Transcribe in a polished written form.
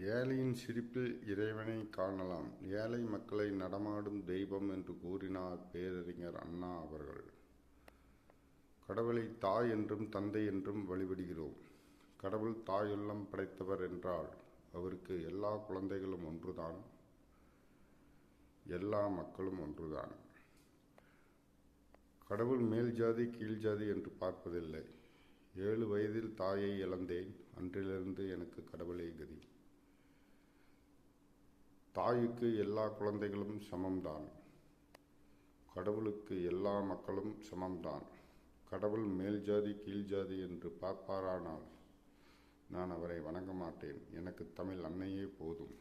ஏழையின் சிரிப்பில் இறைவனை காணலாம். ஏழை மக்களை நடமாடும் தெய்வம் என்று கூறினார் பேரறிஞர் அண்ணா அவர்கள். கடவுளை தாய் என்றும் தந்தை என்றும் வழிபடுகிறோம். கடவுள் தாயுள்ளம் படைத்தவர் என்றால் அவருக்கு எல்லா குழந்தைகளும் ஒன்றுதான், எல்லா மக்களும் ஒன்றுதான். கடவுள் மேல் ஜாதி கீழ் ஜாதி என்று பார்ப்பதில்லை. 7 வயதில் தாயை இழந்தேன், அன்றிலிருந்து எனக்கு கடவுளே கதி. தாய்க்கு எல்லா குழந்தைகளும் சமம்தான், கடவுளுக்கு எல்லா மக்களும் சமம்தான். கடவுள் மேல் ஜாதி கீழ் ஜாதி என்று பார்ப்பாரானால் நான் அவரை வணங்க மாட்டேன். எனக்கு தமிழ் அன்னையே போதும்.